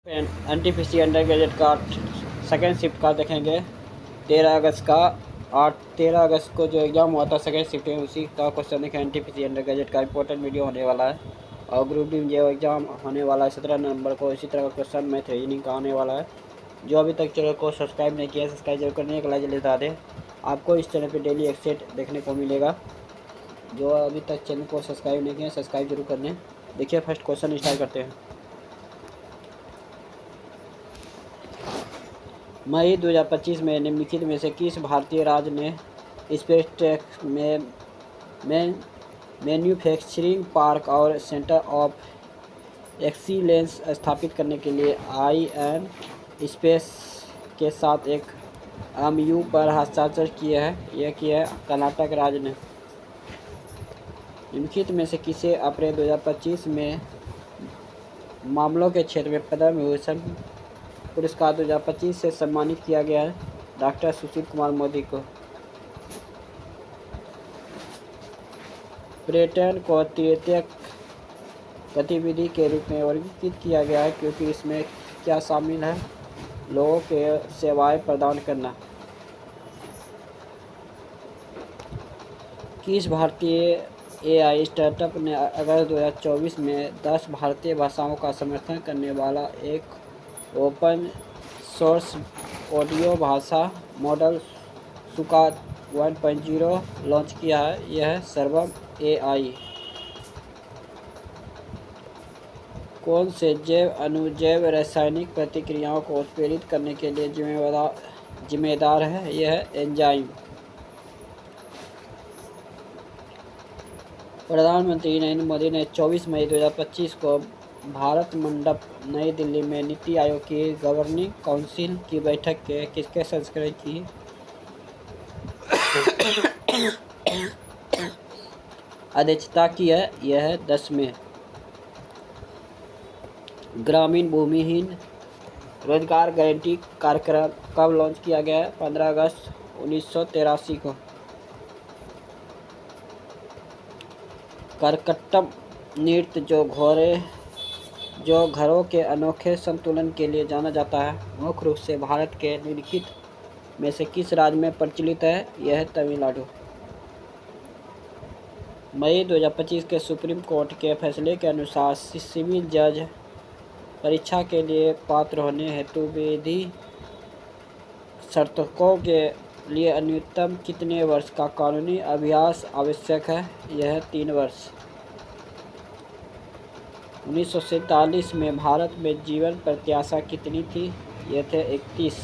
NTPC under graduate का second shift का देखेंगे 13 अगस्त का। 13 अगस्त को जो एग्ज़ाम हुआ था सेकेंड शिफ्ट में, उसी का क्वेश्चन देखें। एनटीपीसी अंडर ग्रेजुएट का इंपॉर्टेंट वीडियो होने वाला है। और ग्रुप डी में जो एग्ज़ाम होने वाला है 17 नवंबर को, इसी तरह का क्वेश्चन मैथ रीजनिंग का आने वाला है। जो अभी तक चैनल को सब्सक्राइब नहीं किया, सब्सक्राइब जरूर करने, एक लाइक जल्दी बता दें। आपको इस चैनल पर डेली एक सेट देखने को मिलेगा। जो अभी तक चैनल को सब्सक्राइब नहीं किया, सब्सक्राइब जरूर करने। देखिए फर्स्ट क्वेश्चन स्टार्ट करते हैं। मई 2025 में निम्नलिखित में से किस भारतीय राज्य ने स्पेस टेक में मैन्युफैक्चरिंग पार्क और सेंटर ऑफ एक्सीलेंस स्थापित करने के लिए आईएन स्पेस के साथ एक एमओयू पर हस्ताक्षर किए हैं? यह किया है कर्नाटक राज्य ने। निम्नलिखित में से किसे अप्रैल 2025 में मामलों के क्षेत्र में पद्म विभूषण पुरस्कार 2025 से सम्मानित किया गया है? डॉक्टर सुशील कुमार मोदी को। पर्यटन को तृतीयक गतिविधि के रूप में वर्गीकृत किया गया है क्योंकि इसमें क्या शामिल है? लोगों के सेवाएं प्रदान करना। किस भारतीय एआई स्टार्टअप ने अगस्त 2024 में 10 भारतीय भाषाओं का समर्थन करने वाला एक ओपन सोर्स ऑडियो भाषा मॉडल सुका 1.0 लॉन्च किया है? यह है सर्वम एआई। कौन से जैव अनुजैव रासायनिक प्रतिक्रियाओं को उत्प्रेरित करने के लिए जिम्मेदार है? यह है एंजाइम। प्रधानमंत्री नरेंद्र मोदी ने 24 मई 2025 को भारत मंडप नई दिल्ली में नीति आयोग की गवर्निंग काउंसिल की बैठक के किसके संस्करण की अध्यक्षता की है? यह है 10वें। ग्रामीण भूमिहीन रोजगार गारंटी कार्यक्रम कब लॉन्च किया गया है? 15 अगस्त 1983 को। करकट्टम नृत्य जो घरों के अनोखे संतुलन के लिए जाना जाता है, मुख्य रूप से भारत के निम्नलिखित में से किस राज्य में प्रचलित है? यह है तमिलनाडु। मई 2025 के सुप्रीम कोर्ट के फैसले के अनुसार सिविल जज परीक्षा के लिए पात्र होने हेतु विधि शर्तों के लिए न्यूनतम कितने वर्ष का कानूनी अभ्यास आवश्यक है? यह है 3 वर्ष। 1947 में भारत में जीवन प्रत्याशा कितनी थी? यह थे 31।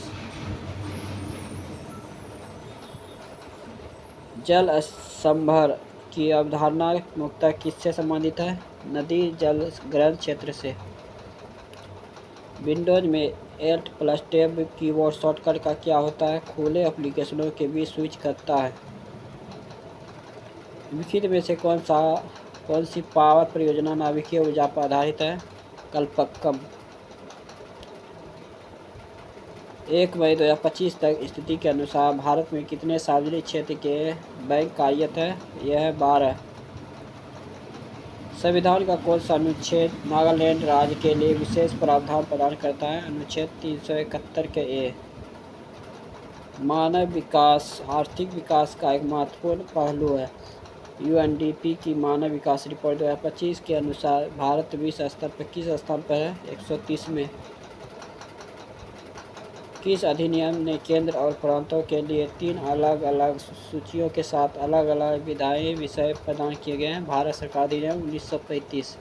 जल संभर की अवधारणा मुख्यतः किससे संबंधित है? नदी जल ग्रहण क्षेत्र से। विंडोज में Alt+Tab कीबोर्ड शॉर्टकट का क्या होता है? खुले एप्लीकेशनों के बीच स्विच करता है। निम्नलिखित में से कौन सी पावर परियोजना नाभिकीय ऊर्जा पर आधारित है? कल्पक्कम। 1 मई 2025 तक स्थिति के अनुसार भारत में कितने सार्वजनिक क्षेत्र के बैंक कार्यरत हैं? यह है 12। संविधान का कौन सा अनुच्छेद नागालैंड राज्य के लिए विशेष प्रावधान प्रदान करता है? अनुच्छेद 371 के ए। मानव विकास आर्थिक विकास का एक महत्वपूर्ण पहलू है। यूएनडीपी की मानव विकास रिपोर्ट 2025 के अनुसार भारत विश्व स्तर पर किस स्थान पर है? 130वें। किस अधिनियम ने केंद्र और प्रांतों के लिए 3 अलग अलग सूचियों के साथ अलग अलग विधायी विषय प्रदान किए गए हैं? भारत सरकार अधिनियम 1935।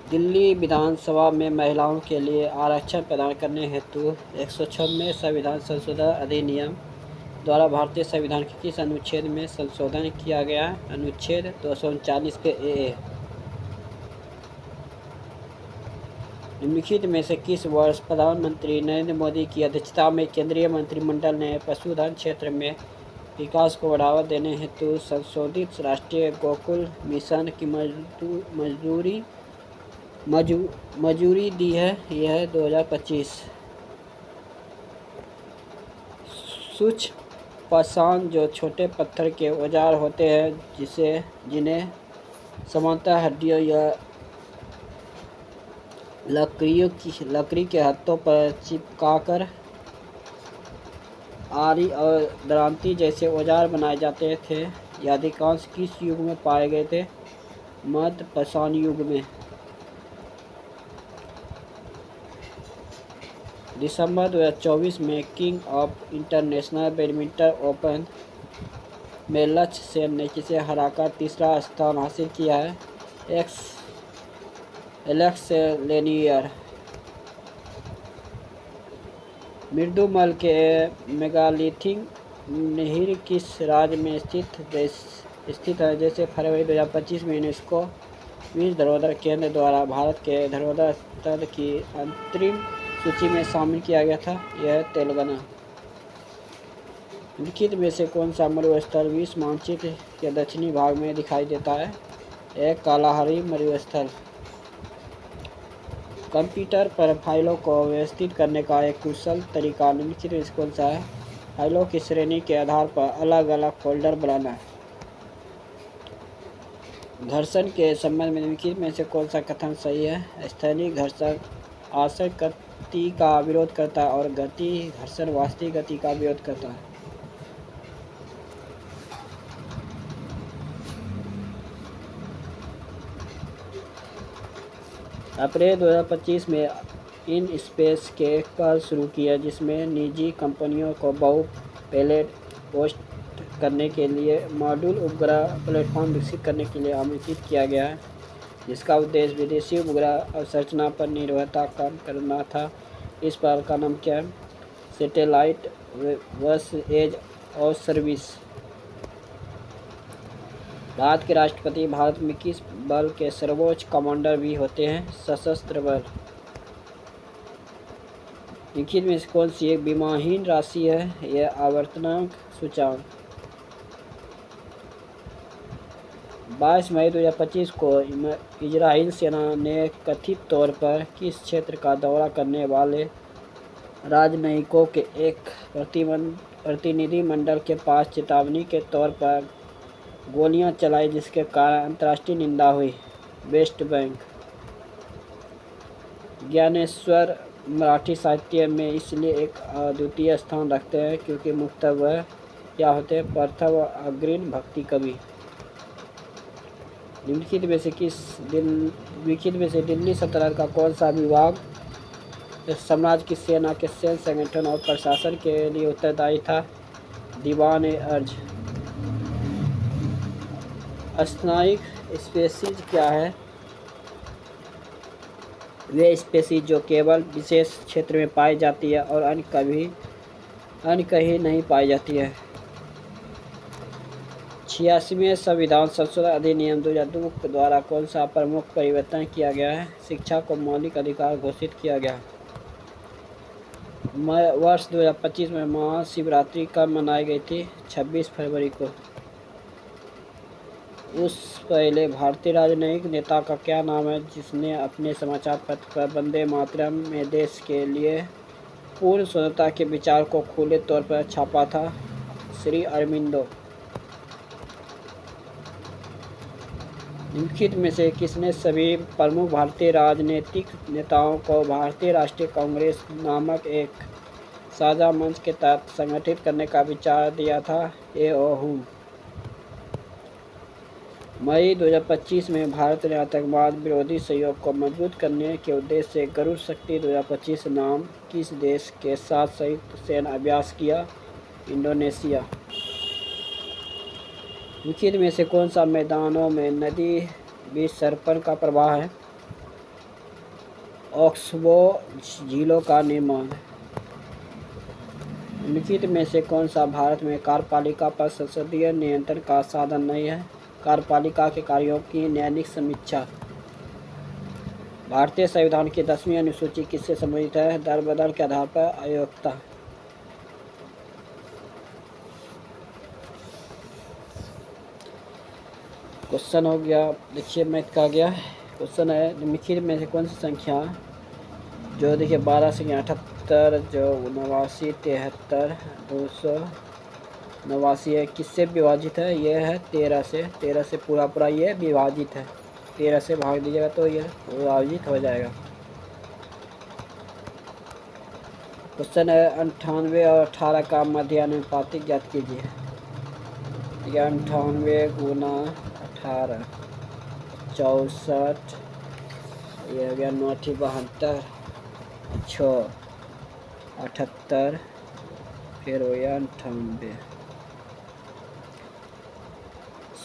दिल्ली विधानसभा में महिलाओं के लिए आरक्षण प्रदान करने हेतु 106वें संविधान संशोधन अधिनियम द्वारा भारतीय संविधान के किस अनुच्छेद में संशोधन किया गया? अनुच्छेद 239 के ए। निम्नलिखित में से किस वर्ष प्रधानमंत्री नरेंद्र मोदी की अध्यक्षता में केंद्रीय मंत्रिमंडल ने पशुधन क्षेत्र में विकास को बढ़ावा देने हेतु संशोधित राष्ट्रीय गोकुल मिशन की मंजूरी दी है? यह है 2025। सूक्ष्म पाषाण जो छोटे पत्थर के औजार होते हैं जिन्हें समांतर हड्डियों या लकड़ी के हत्थों पर चिपकाकर आरी और दरांती जैसे औजार बनाए जाते थे। ये अधिकांश किस युग में पाए गए थे? मध्य पाषाण युग में। दिसंबर 2024 में king of international badminton open में लक्ष्य सेन ने किसे हराकर तीसरा स्थान हासिल किया है? Alex linear. मृदुमल के मेगालिथिक नहर किस राज्य में स्थित है? जैसे फरवरी 2025 में यूनेस्को विश्व धरोहर केंद्र द्वारा भारत के धरोहर स्थल की अंतरिम सूची में शामिल किया गया था। यह तेलंगाना। निम्नलिखित में से कौन सा मरुस्थल विश्व मानचित्र के दक्षिणी भाग में दिखाई देता है? एक कालाहारी मरुस्थल। कंप्यूटर पर फाइलों को व्यवस्थित करने का एक कुशल तरीका निम्नलिखित में से कौन सा है? फाइलों की श्रेणी के आधार पर अलग अलग फोल्डर बनाना। घर्षण के संबंध में निम्नलिखित में से कौन सा कथन सही है? स्थैतिक घर्षण आंशिक गति का विरोध करता है और गति घर्षण वास्तविक गति का विरोध करता है। अप्रैल 2025 में इन स्पेस के कार्य शुरू किया, जिसमें निजी कंपनियों को बहु पैलेट पोस्ट करने के लिए मॉड्यूल उपग्रह प्लेटफॉर्म विकसित करने के लिए आमंत्रित किया गया है, जिसका उद्देश्य विदेशी उपग्रह अवसंरचना पर निर्भरता कम करना था। इस पहल का नाम क्या है? सैटेलाइट वर्स एज और सर्विस। भारत के राष्ट्रपति भारत में किस बल के सर्वोच्च कमांडर भी होते हैं? सशस्त्र बल। निम्नलिखित में से कौन सी एक विमाहीन राशि है? यह आवर्तनांक सूचकांक। 22 मई 2025 को इजराइल सेना ने कथित तौर पर किस क्षेत्र का दौरा करने वाले राजनयिकों के एक प्रतिनिधिमंडल के पास चेतावनी के तौर पर गोलियां चलाई, जिसके कारण अंतर्राष्ट्रीय निंदा हुई? West Bank. ज्ञानेश्वर मराठी साहित्य में इसलिए एक अद्वितीय स्थान रखते हैं क्योंकि मुख्यतः वह क्या होते हैं? प्रथम व अग्रणी भक्ति कवि। निम्नलिखित में से दिल्ली सल्तनत का कौन सा विभाग साम्राज्य की सेना के सैन्य संगठन और प्रशासन के लिए उत्तरदायी था? दीवान-ए-अर्ज। स्थानिक स्पीशीज क्या है? वे स्पीशीज जो केवल विशेष क्षेत्र में पाई जाती है और अन्य कहीं नहीं पाई जाती है। 86वें संविधान संशोधन अधिनियम 2002 द्वारा कौन सा प्रमुख परिवर्तन किया गया है? शिक्षा को मौलिक अधिकार घोषित किया गया। वर्ष 2025 में महाशिवरात्रि कब मनाई गई थी? 26 फरवरी को। उस पहले भारतीय राजनयिक नेता का क्या नाम है जिसने अपने समाचार पत्र पर वंदे मातरम में देश के लिए पूर्ण स्वतंत्रता के विचार को खुले तौर पर छापा था? श्री अरबिंदो। निम्नलिखित में से किसने सभी प्रमुख भारतीय राजनीतिक नेताओं को भारतीय राष्ट्रीय कांग्रेस नामक एक साझा मंच के तहत संगठित करने का विचार दिया था? ए.ओ. हुम। मई 2025 में भारत ने आतंकवाद विरोधी सहयोग को मजबूत करने के उद्देश्य से गरुड़ शक्ति 2025 नाम किस देश के साथ संयुक्त सैन्य अभ्यास किया? इंडोनेशिया। निम्नलिखित में से कौन सा मैदानों में नदी बीच सरपण का प्रवाह है? ऑक्सबो झीलों का निर्माण। निम्नलिखित में से कौन सा भारत में कार्यपालिका पर संसदीय नियंत्रण का साधन नहीं है? कार्यपालिका के कार्यों की न्यायिक समीक्षा। भारतीय संविधान की 10वीं अनुसूची किससे संबंधित है? दल बदल के आधार पर अयोग्यता। क्वेश्चन हो गया, देखिए मैथ का गया क्वेश्चन है। निम्नलिखित में से कौन सी संख्या जो देखिए 12 से 78 जो 89 73 289 है किससे विभाजित है? यह है 13 से पूरा ये विभाजित है। 13 से भाग दीजिएगा तो यह विभाजित हो जाएगा। क्वेश्चन है 98 और 18 का मध्यानुपातिक ज्ञात कीजिए। 98 गुना 18 64, ये हो गया 9 72, 6 78, फिर हो गया 98,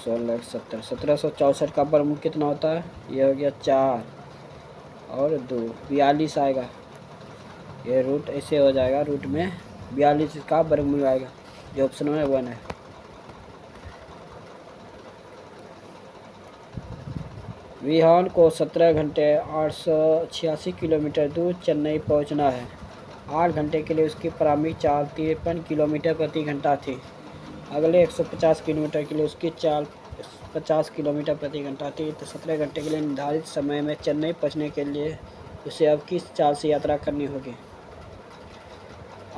16 70, 1764 का वर्गमूल कितना होता है? ये हो गया 4 और 2, 42 आएगा। ये रूट ऐसे हो जाएगा, रूट में 42 का वर्गमूल आएगा, जो ऑप्शन में 1 है। विहान को 17 घंटे 886 किलोमीटर दूर चेन्नई पहुंचना है। 8 घंटे के लिए उसकी प्रारंभिक चाल 53 किलोमीटर प्रति घंटा थी। अगले 150 किलोमीटर के लिए उसकी चाल 50 किलोमीटर प्रति घंटा थी। तो 17 घंटे के लिए निर्धारित समय में चेन्नई पहुंचने के लिए उसे अब किस चाल से यात्रा करनी होगी?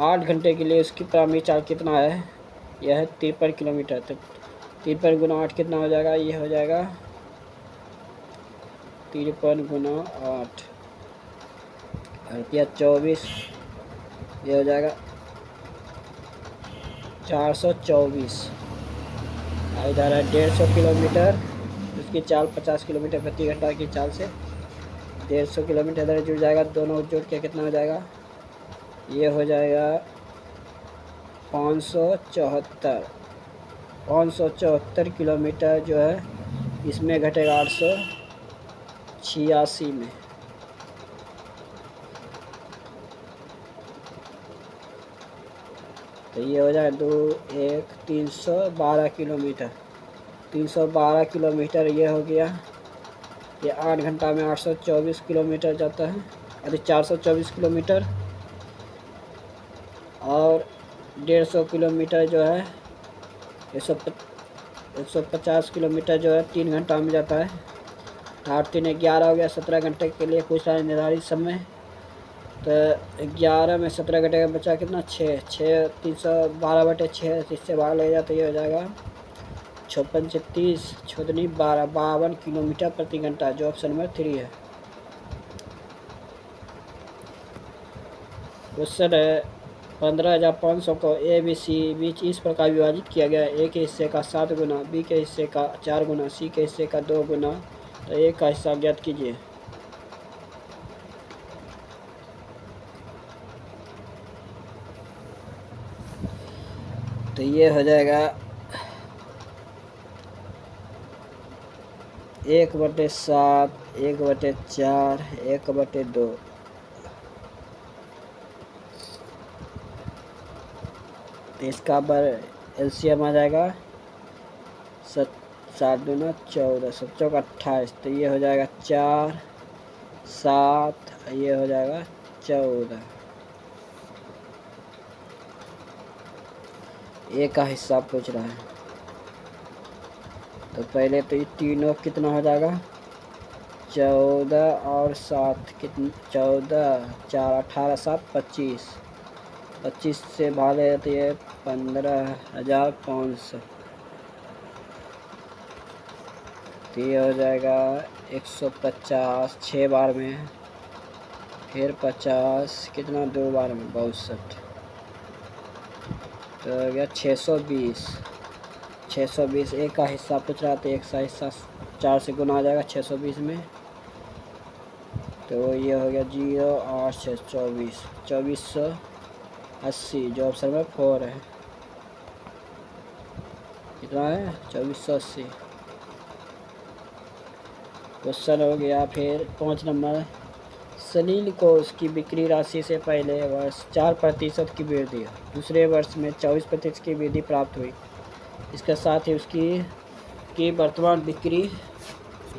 8 घंटे के लिए उसकी प्रारंभिक चाल कितना है? यह है 53 किलोमीटर। तो 53 गुना 8 कितना हो जाएगा? ये हो जाएगा 53 गुना 8 रुपया 24, ये हो जाएगा 424। इधर है 150 किलोमीटर, उसकी चाल 50 किलोमीटर प्रति घंटा की चाल से 150 किलोमीटर इधर जुड़ जाएगा। दोनों जोड़ के कितना हो जाएगा? ये हो जाएगा 574 किलोमीटर जो है, इसमें घटेगा 886 में। तो ये हो जाए 2 1 312 किलोमीटर। 312 किलोमीटर ये हो गया। ये 8 घंटा में 824 किलोमीटर जाता है, अरे 424 किलोमीटर। और 150 किलोमीटर जो है 150 किलोमीटर जो है 3 घंटा में जाता है। 8 3 11 हो गया। 17 घंटे के लिए पूछ रहा है निर्धारित समय। तो 11 में 17 घंटे का बचा कितना? 6 312/6, इससे भाग ले जाए तो ये हो जाएगा 56 30 छुदनी 12 52 किलोमीटर प्रति घंटा, जो ऑप्शन नंबर 3 है। क्वेश्चन है 15,500 को ए बी सी बीच इस प्रकार विभाजित किया गया: ए के हिस्से का 7 गुना, बी के हिस्से का 4 गुना, सी के हिस्से का 2 गुना। तो ए का हिस्सा ज्ञात कीजिए। तो ये हो जाएगा 1/7, 1/4, 1/2। तो इसका एलसीएम आ जाएगा 7 दूना 14, 7 चौक 28। तो ये हो जाएगा 4 7, ये हो जाएगा 14। ए का हिस्सा पूछ रहा है। तो पहले तो ये तीनों कितना हो जाएगा? 14 और 7 कितना? 14 4 18 7 25। 25 से भागे तो ये 15,500। तो ये हो जाएगा 150 6 बार में, फिर 50 कितना 2 बार में 62। तो हो गया 620। 620 एक का हिस्सा पूछ रहा था, एक का हिस्सा 4 से गुना आ जाएगा 620 में। तो ये हो गया 0 8 6 24, 2480, जो ऑप्शन में 4 है। कितना है? 2480। क्वेश्चन हो गया फिर 5 नंबर। सलील को उसकी बिक्री राशि से पहले वर्ष 4% की वृद्धि, दूसरे वर्ष में 24% की वृद्धि प्राप्त हुई। इसके साथ ही उसकी वर्तमान बिक्री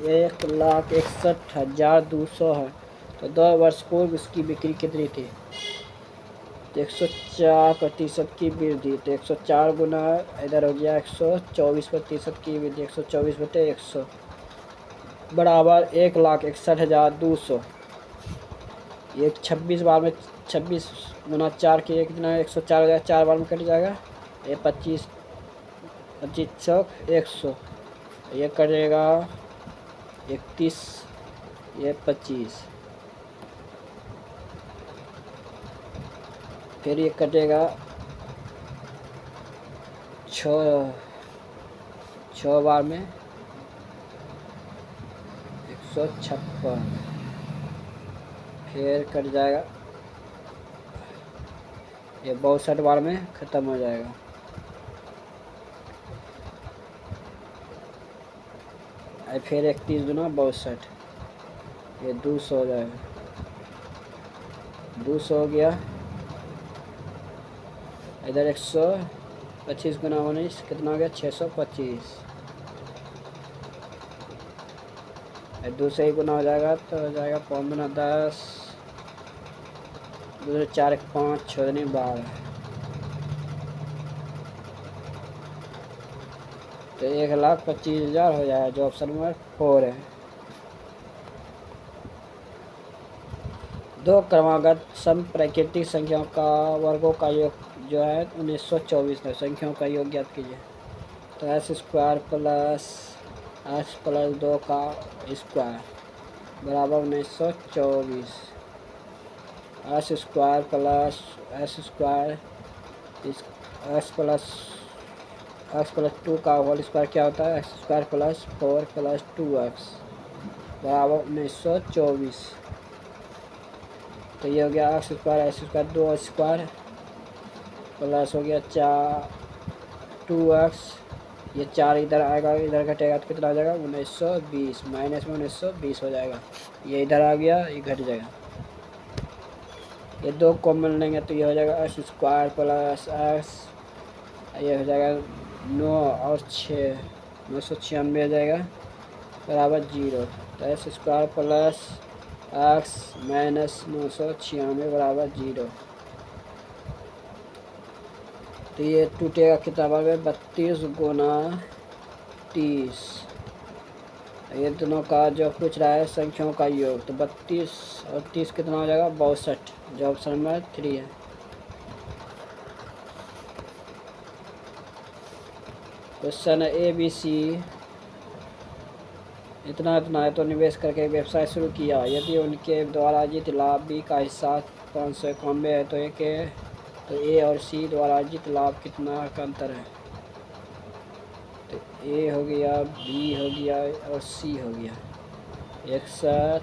1,61,200 है। तो 2 वर्ष पूर्व उसकी बिक्री कितनी थी? तो 104% की वृद्धि। तो 104 गुना इधर हो गया 124% की वृद्धि, 124/100 बराबर 1,61,200। ये 26 बार में 26 गुना 4 की कितना है? 104 हो जाएगा, 4 बार में कट जाएगा। ये 25 25 100, ये कटेगा 31, ये 25। फिर ये कटेगा 6 बार में 156, फिर कट जाएगा ये 62 बार में ख़त्म हो जाएगा। फिर 31 दूना 62, ये 200 हो जाएगा, 200 हो गया। इधर 125 गुना 19 कितना हो गया 625, दूसरे ही गुना हो जाएगा तो हो जाएगा 5 गुना 10, दूसरे 4 1 5 6 दूनी 12, तो 1,25,000 हो जाएगा, जो ऑप्शन नंबर 4 है। दो क्रमागत सम प्राकृतिक संख्याओं का वर्गों का योग जो है 1924 है। संख्याओं का योग ज्ञात कीजिए। तो s² प्लस s प्लस 2 का स्क्वायर बराबर 1924, s² प्लस x प्लस 2 का होल स्क्वायर क्या होता है x² प्लस 4 प्लस 2x बराबर 1924। तो ये हो गया x² 2 स्क्वायर प्लस हो गया 2x, ये 4 इधर आएगा, इधर घटेगा तो कितना आ जाएगा 1920, माइनस में 1920 हो जाएगा। ये इधर आ गया, ये घट जाएगा, ये 2 कॉमन लेंगे तो ये हो जाएगा x² प्लस x, ये हो जाएगा 9 और 6 996 हो जाएगा बराबर 0। तो x² प्लस x माइनस 996 बराबर 0। तो ये टूटेगा कितना बार में 32 गुना 30। ये दोनों का जो पूछ रहा है संख्याओं का योग, तो 32 और 30 कितना हो जाएगा 62, जो ऑप्शन नंबर 3 है। क्वेश्चन ABC, इतना है तो निवेश करके व्यवसाय शुरू किया, यदि उनके द्वारा अर्जित लाभ B का हिस्सा 591 है तो तो A और C द्वारा अर्जित लाभ कितना का अंतर है। तो A हो गया, B हो गया और C हो गया 61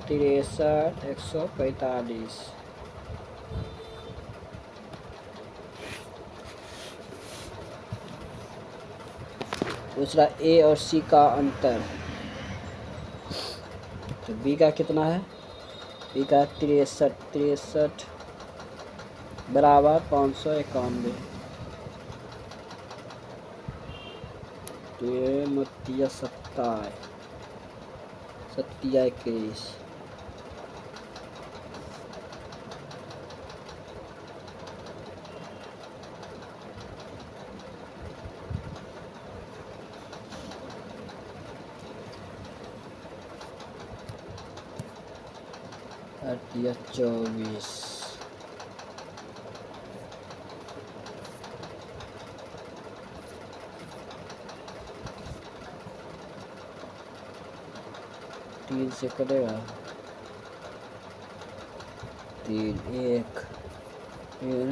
63 145। दूसरा A और C का अंतर, तो B का कितना है, B का 63 बराबर 591, तो ये 27 21। और 24। तीन से कटेगा 3 1 फिर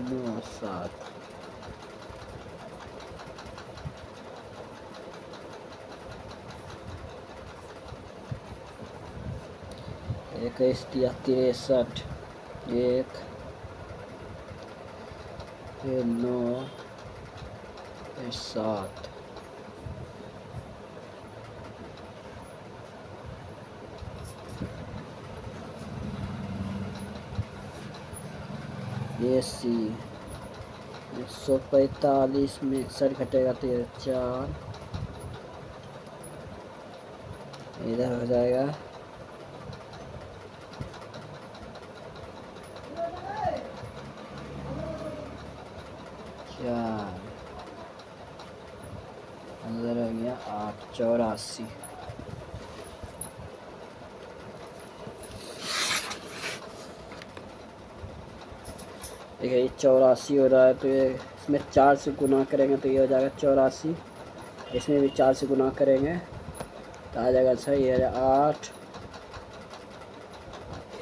9 7, एक 63 1 फिर 9 फिर 7, ये C 145 में 61 घटेगा तो ये 4, इधर हो जाएगा 4, अंदर हो गया 8 84। देखिए ये 84 हो रहा है, तो ये इसमें 4 से गुना करेंगे तो ये हो जाएगा 84, इसमें भी 4 से गुना करेंगे तो आ जाएगा सही है 8,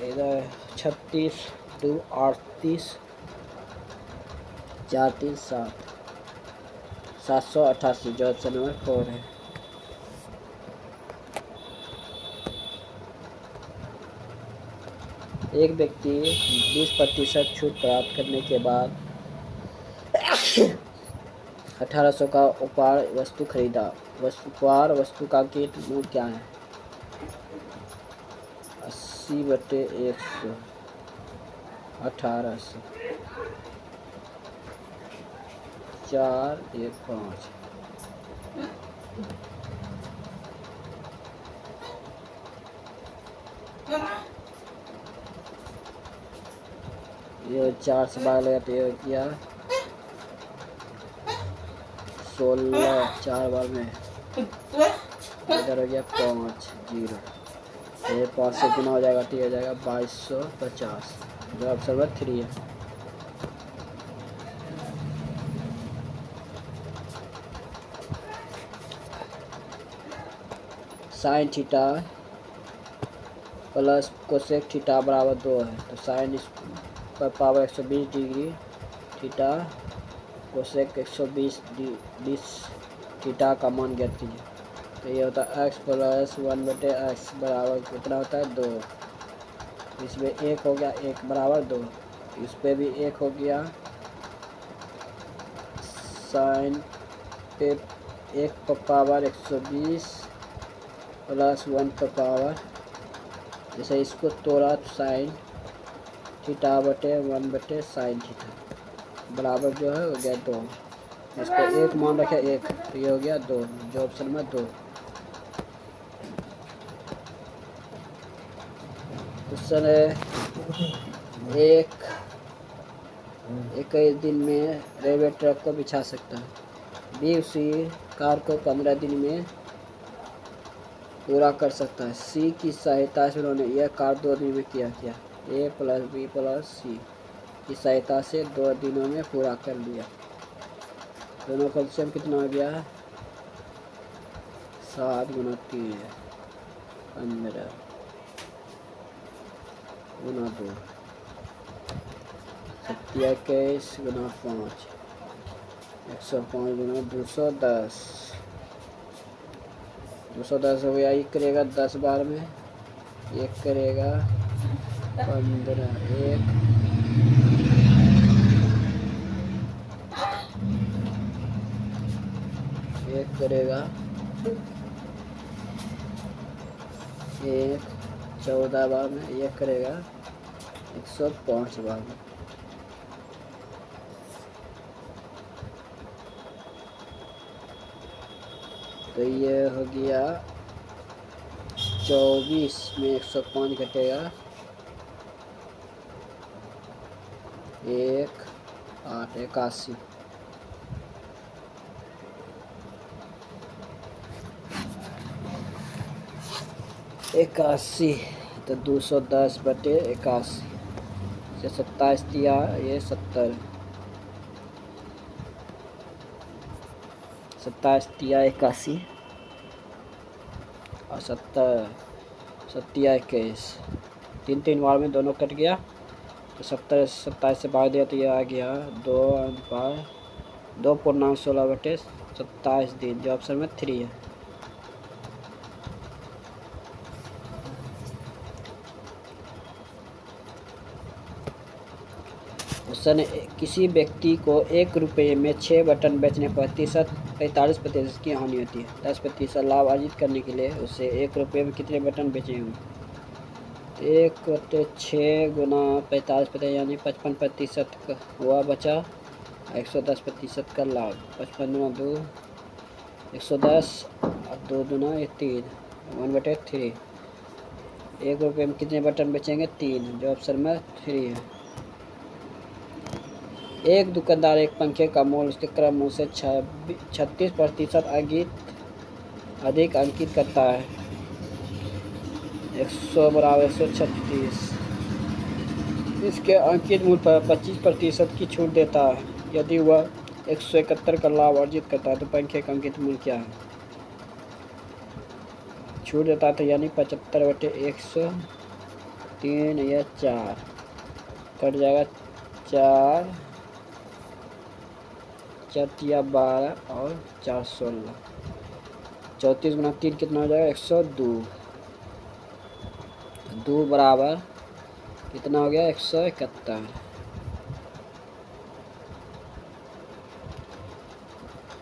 इधर 36 2 8 30 4 3 7 788 जो ऑप्शन नंबर 4 है। एक व्यक्ति 20% छूट प्राप्त करने के बाद 1800 का उपहार वस्तु खरीदा। उपहार वस्तु का कीट मूल्य क्या है? 80/100 1800 415। ये 4 से 12 लगा तो ये हो गया 16। 4 बार में इधर हो गया 5 0। ये 5 से गुना हो जाएगा तो ये हो जाएगा 2250 जो ऑप्शन नंबर 3 है। Sine theta plus cosec theta बराबर 2 है तो साइन पर power 120 degree theta cosec 120 theta का मान ज्ञात कीजिए। तो ये होता है x प्लस 1/x बराबर कितना होता है 2। इसमें 1 हो गया 1 बराबर 2। इस पे भी 1 हो गया। साइन पे 1 पर पावर 120 प्लस 1 पर पावर, जैसे इसको तोड़ा तो साइन थीटा बटे 1/साइन थीटा बराबर जो है हो गया 2। इसको 1 मान रखे 1 तो ये हो गया 2 जो ऑप्शन में 2। क्वेश्चन है एक दिन में रेलवे ट्रैक को बिछा सकता है। बी उसी कार को 15 दिन में पूरा कर सकता है। सी की सहायता से उन्होंने यह कार 2 दिन में किया। ए प्लस बी प्लस सी की सहायता से 2 दिनों में पूरा कर लिया। दोनों का एलसीएम कितना हो गया? 7 गुना 3 15 गुना 2 21 गुना 5 105 गुना 210 210 हो गया। एक करेगा 10 बार में, एक करेगा 15 एक करेगा 14 बार में, एक करेगा 105 बार में। तो ये हो गया 24 में 105 घटेगा 1 8 81 81 तो 210 बटे 81 से 27 दिया ये 70 27 दिया 81 और 70 21 3 बार में दोनों कट गया तो 70 27 से बाहर दिया तो ये आ गया 2.16 बटे 27 दिन जो ऑप्शन में 3 है। क्वेश्चन किसी व्यक्ति को 1 रुपये में 6 बटन बेचने पर 45% की हानि होती है। 10% लाभ अर्जित करने के लिए उसे 1 रुपये में कितने बटन बेचे होंगे? 1/6 गुना 45% यानी 55% हुआ बचा 110% का लाभ। 55 गुना 2 110 और 2 गुना 3 1/3। 1 रुपये में कितने बटन बेचेंगे? 3 जो ऑप्शन में 3 है। एक दुकानदार एक पंखे का मूल्य उसके क्रम से 36% अधिक अंकित करता है। 100 बराबर 136 इसके अंकित मूल्य पर 25% की छूट देता है। यदि वह 171 का लाभ अर्जित करता है तो पंखे का अंकित मूल्य क्या है? छूट देता था यानी 75/100 3 या 4 कट जाएगा 4 4 12 और 4 16। 34 गुना 3 कितना हो जाएगा 102। 2 बराबर कितना हो गया 171।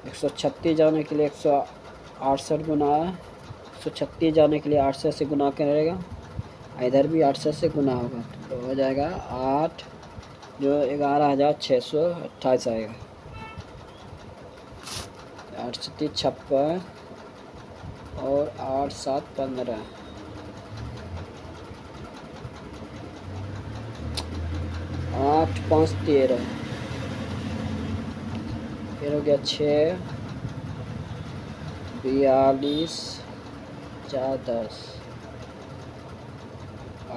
136 जाने के लिए 168 गुना 136 जाने के लिए 800 से गुना करेगा, इधर भी 800 से गुना होगा तो हो जाएगा 8 जो 11,628 आएगा। 8 से 56 और 8 7 15। 8 5 13 फिर हो गया 6 42 4 10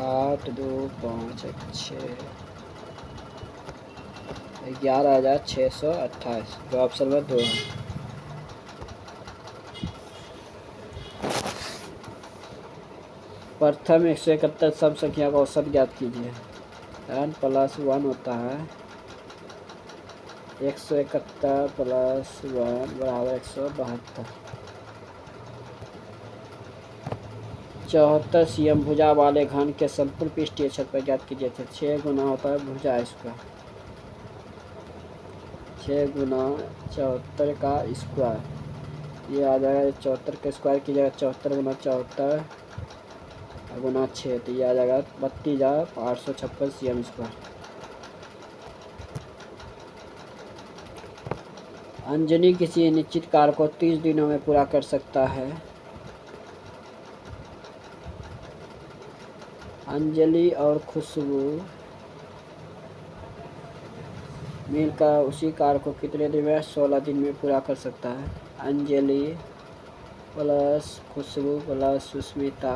8 2 5 6 11,628 जो ऑप्शन में 2 है। प्रथम 171 सब संख्या का औसत ज्ञात कीजिए। n + 1 होता है 171 + 1 बराबर 172। 74 cm भुजा वाले घन के संपूर्ण पृष्ठीय क्षेत्र पर ज्ञात कीजिए थे। 6 गुना होता है भुजा स्क्वायर, 6 गुना 74 का स्क्वायर, ये आ जाएगा 74 का स्क्वायर की जगह 74 गुना 74 गुना 6 तो ये आ जाएगा 32,856 cm स्क्वायर। अंजनी किसी निश्चित कार्य को 30 दिनों में पूरा कर सकता है। अंजलि और खुशबू मिलकर उसी कार्य को कितने दिन में 16 दिन में पूरा कर सकता है। अंजलि प्लस खुशबू प्लस सुष्मिता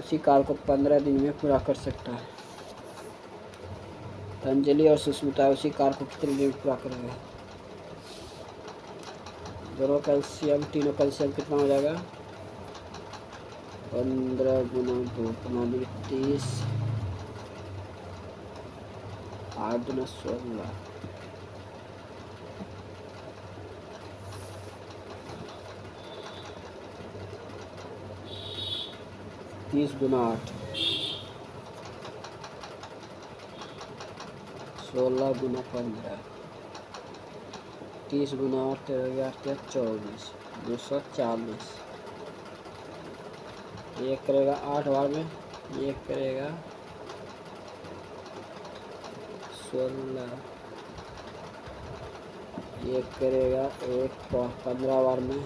उसी कार्य को 15 दिन में पूरा कर सकता है। तो अंजलि और सुष्मिता उसी कार्य को कितने दिन में पूरा करेंगे। दोनों का एलसीएम तीनों का एलसीएम कितना हो जाएगा 15 गुना 2 30 8 गुना 16 30 गुना 8 16 गुना 15 30 गुना 8 24 240। ये करेगा 8 बार में, ये करेगा 16, ये करेगा 15 बार में,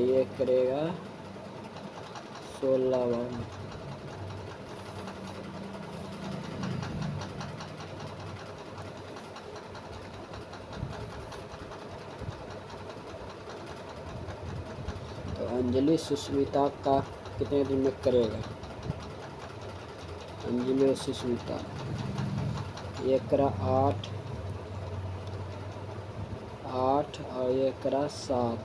ये करेगा 16 बार में। तो अंजलि सुष्मिता का कितने दिन में करेगा। अंजलि और सुष्मिता ये करा 8 और ये करा 7,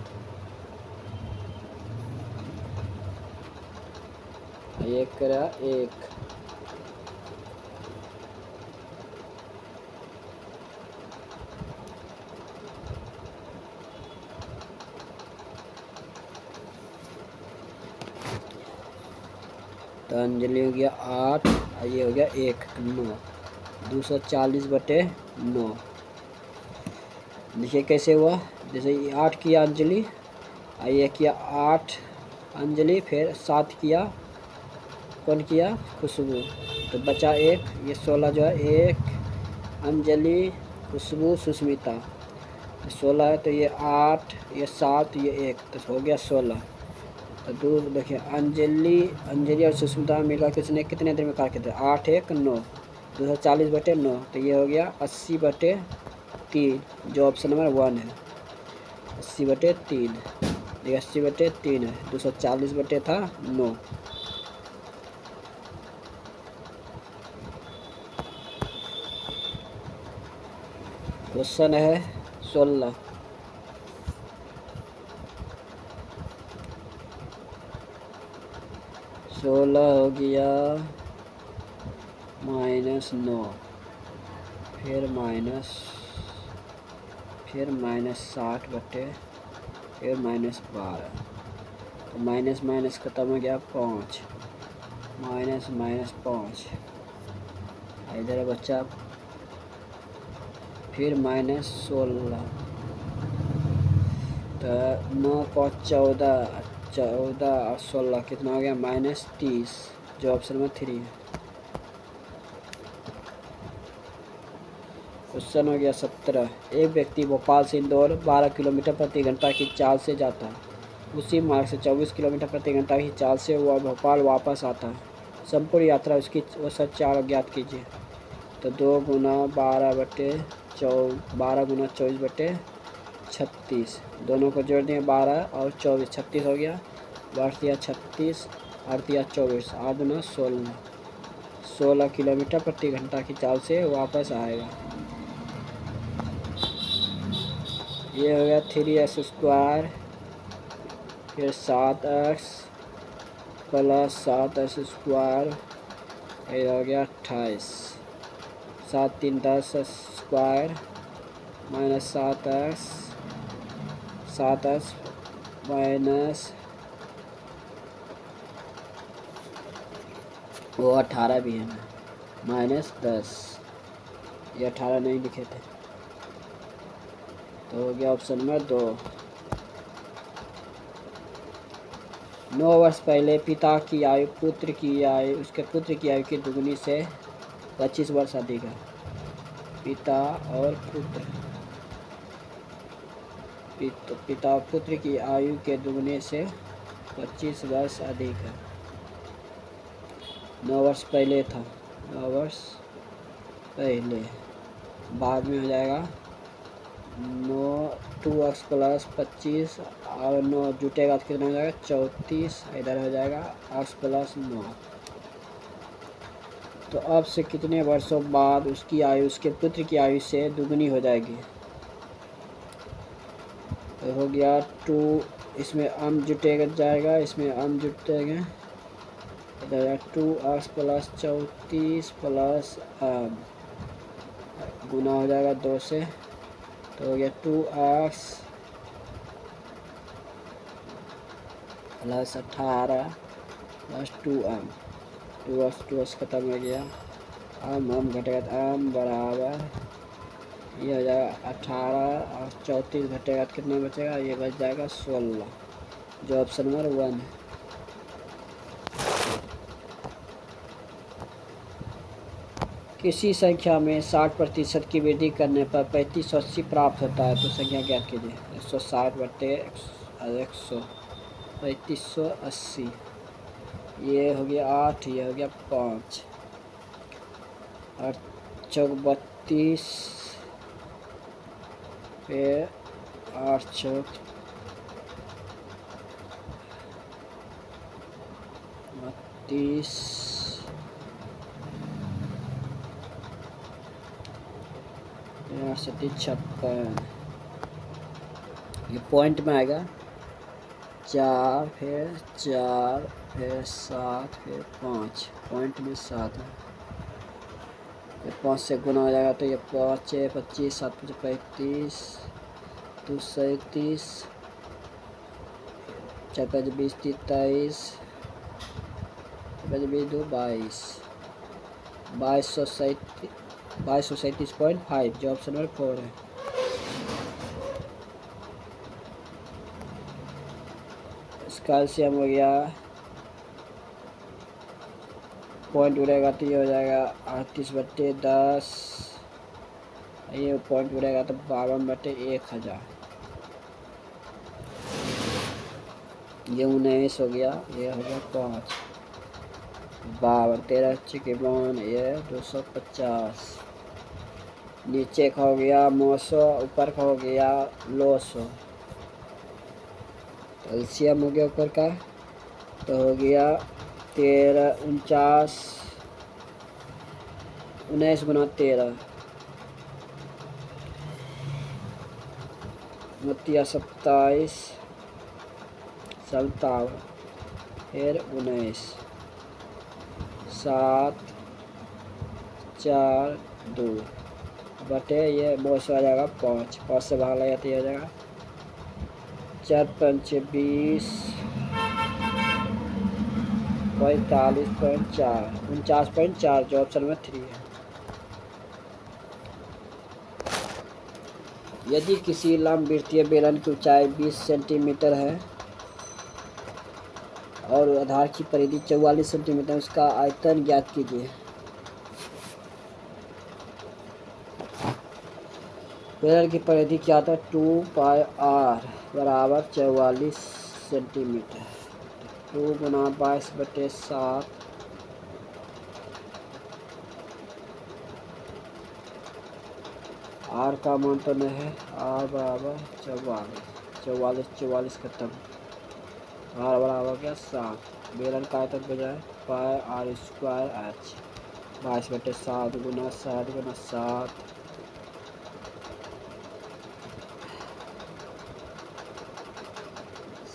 ये करा 1, तो अंजलि हो गया 8 और ये हो गया 1 9 240/9। देखिए कैसे हुआ, जैसे ये 8 किया अंजलि और ये किया 8 अंजलि, फिर 7 किया कौन किया खुशबू, तो बचा 1, ये 16 जो है 1 अंजलि खुशबू सुष्मिता, 16 है तो ये 8 ये 7 ये 1 तो हो गया 16। तो देखिए अंजलि और सुष्मिता मिलकर किसने कितने देर में कार्य किया था 8 1 9 240/9 तो ये हो गया 80/3 जो ऑप्शन नंबर 1 है 80/3, ये 80/3 है 240 था 9। क्वेश्चन है 16, 16 हो गया -9, फिर -60 बटे फिर -12, तो माइनस माइनस ख़त्म हो गया 5, -5 इधर बच्चा, फिर -16, तो 9 5 14, 14 और 16 कितना हो गया -30, जो ऑप्शन में 3 है। क्वेश्चन हो गया 17, एक व्यक्ति भोपाल से इंदौर 12 किलोमीटर प्रति घंटा की चाल से जाता है, उसी मार्ग से 24 किलोमीटर प्रति घंटा की चाल से वह भोपाल वापस आता है, संपूर्ण यात्रा उसकी औसत चाल ज्ञात कीजिए। तो 2 गुना 12 बटे 36, दोनों को जोड़ दिए 12 और 24, 36 हो गया, 8 दिया 36, 8 दिया 24, 8 गुना 16 किलोमीटर प्रति घंटा की चाल से वापस आएगा। ये हो गया 3x², फिर 7x प्लस 7x², ये हो गया 28, 7 3 10² माइनस 7x माइनस वो 18 भी है ना, -10, ये 18 नहीं लिखे थे, तो हो गया ऑप्शन नंबर 2। 9 वर्ष पहले पिता की आयु उसके पुत्र की आयु की दुगुनी से 25 वर्ष अधिक है। पिता और पुत्र की आयु के दुगने से 25 वर्ष अधिक है। 9 वर्ष पहले था, 9 वर्ष पहले, बाद में हो जाएगा 2x प्लस 25 और 9 जुटेगा तो कितना हो जाएगा 34, इधर हो जाएगा x प्लस 9। तो अब से कितने वर्षों बाद उसकी आयु उसके पुत्र की आयु से दुगनी हो जाएगी। तो हो गया 2, इसमें अम जुटेगा जाएगा, इसमें अम जुटेगा, इधर 2x प्लस 34 प्लस गुना हो जाएगा 2 से, तो हो गया 2x plus 18 plus 2m, 2x खत्म हो गया, अम घटेगा तो अम बराबर, ये हो जाएगा 18 और 34 घटेगा तो कितना बचेगा, ये बच जाएगा 16, जो ऑप्शन नंबर 1 है। किसी संख्या में 60% की वृद्धि करने पर 3580 प्राप्त होता है, तो संख्या ज्ञात कीजिए। 160 बटे 100, 3580, ये हो गया 8, ये हो गया 5, और 32 फिर 8 चौक 32, 56, ये पॉइंट में आएगा, 4 फिर 4 फिर 7 फिर 5, पॉइंट में 7 है, फिर 5 से गुना हो जाएगा, तो ये 5 है 25, 7 5 35, 2 37, 4 5 20 23, 5 20 2 22, 2237.5, जो ऑप्शन नंबर 4 है। कैल्शियम हो गया, पॉइंट उड़ेगा तो ये हो जाएगा 38 बटे 10, ये पॉइंट उड़ेगा तो 52 बटे 1000, ये 19 हो गया, ये हो गया 5, 52 13 चिकन, ये 250, नीचे का हो गया 900, ऊपर का हो गया 900, कैल्शियम हो गया ऊपर का, तो हो गया 13 49, 19 गुना 13, 27, 57, फिर 19, 7 4 2 बटे ये बहुत आ जाएगा 5 से भाग लगा तो ये हो जाएगा 4 5 20 45.4 49.4 जो ऑप्शन में 3 है। यदि किसी लंबवृत्तीय बेलन की ऊंचाई 20 सेंटीमीटर है और आधार की परिधि 44 सेंटीमीटर, उसका आयतन ज्ञात कीजिए। बेलन की परिधि क्या था? 2πr बराबर 44 सेंटीमीटर। 2 गुना 22/7 आर का मान तो नहीं है। आर बराबर 44 खत्म। आर बराबर क्या? 7। बेलन का आयतन बजाय πr²h 22/7 गुना 60 गुना 7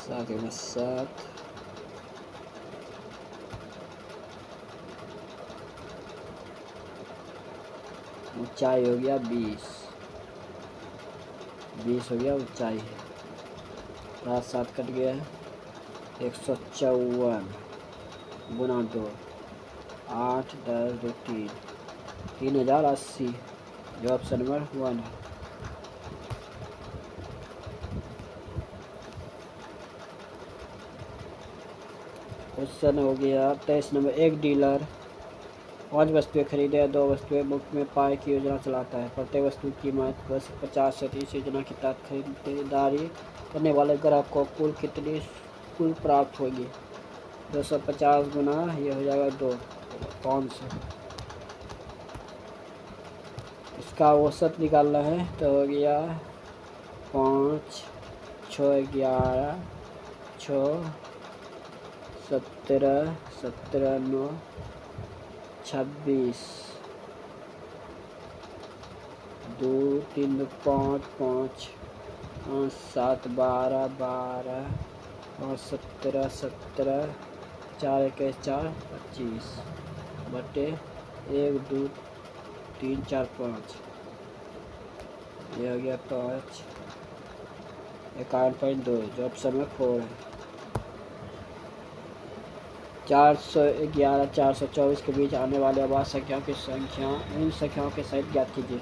7 गुना 7 ऊंचाई हो गया 20 हो गया ऊंचाई है। 7 कट गया है। 154 गुना 2 8 10 2 3 3080 जो ऑप्शन नंबर 1 है। क्वेश्चन हो गया 23 नंबर। एक डीलर 5 वस्तुएं खरीदे, 2 वस्तुएं मुफ्त में पाए की योजना चलाता है। प्रत्येक वस्तु की कीमत 50 से 30 योजना के तहत खरीदारी करने वाले ग्राहक को कुल प्राप्त होगी। 250 गुना ये हो जाएगा 2 500। इसका औसत निकालना है तो हो गया 5 6 11 6 17 17 9 26 2 3 5 5 7 12 12 और 17 17 4 21 4 25 बटे 1 2 3 4 5 ये हो गया 5 51.2 जो ऑप्शन में 4 है। 411 424 के बीच आने वाले अभाज्य संख्याओं की संख्या इन संख्याओं के सहित ज्ञात कीजिए।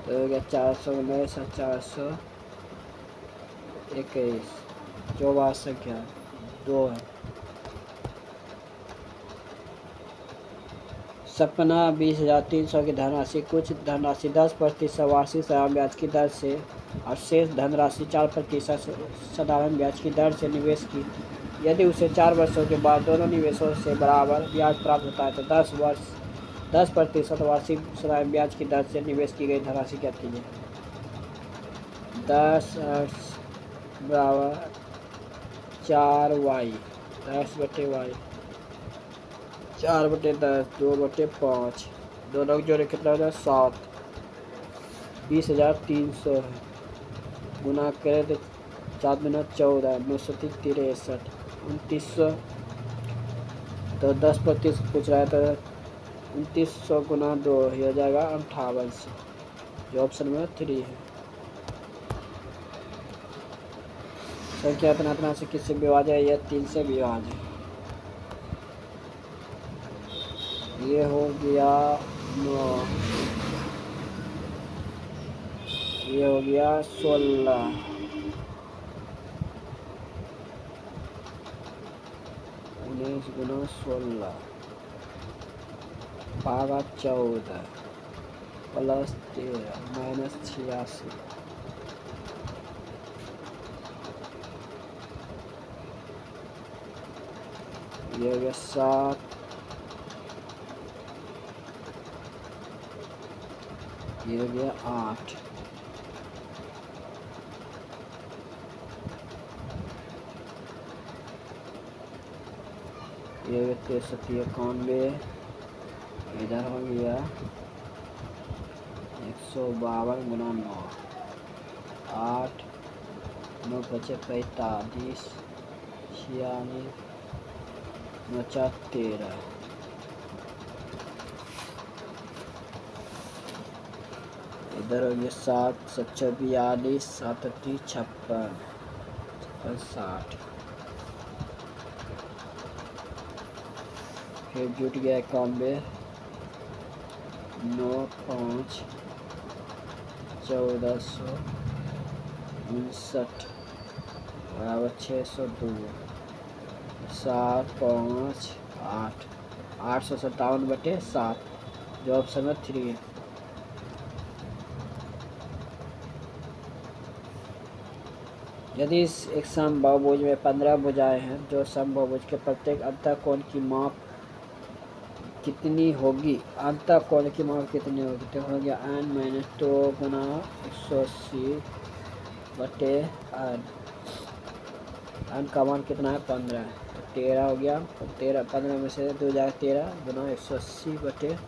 तो हो गया 419 421 जो अभाज्य संख्या 2 है। सपना 20,300 की धनराशि कुछ धनराशि 10% वार्षिक साधारण ब्याज की दर से और शेष धनराशि 4% साधारण ब्याज की दर से निवेश की। यदि उसे 4 वर्षों के बाद दोनों निवेशों से बराबर ब्याज प्राप्त होता है तो 10% वार्षिक साधारण ब्याज की दर से निवेश की गई धनराशि ज्ञात कीजिए। 10 बराबर 4y 10/y 4/10 2/5 दोनों जोड़े कितना हो जाए 7 20,300 है। गुना करें तो 7 गुना 14 963 2900 तो 10% पूछ रहा है तो 2900 गुना 2 हो जाएगा 5800 जो ऑप्शन में 3 है। संख्या इतना से किससे विभाज्य है? यह 3 से विभाज्य है। ये हो गया 9 ये हो गया 16 19 गुना 16 भागा 14 प्लस 13 माइनस 86 ये हो गया 7 ये हो गया 8 ये हो गया 6391 इधर हो गया 152 गुना 9 8 9 बचे 45 96 9 4 13 इधर हो गया 7 7 42 7 56 60। फिर जुट गया 91 9 5 1459 बराबर 602 7 5 8 857/7 जो ऑप्शन में 3 है। यदि एक समबाहुभुज में 15 भुजाएं हैं जो समबाहुभुज के प्रत्येक अंतःकोण की माप कितनी होगी? अंतःकोण की माप कितनी होगी? तो हो गया n - 2 गुना 180/n। n का मान कितना है? 15 है, तो 13 हो गया। 13 15 में से 2 जाएगा 13 गुना 180/15।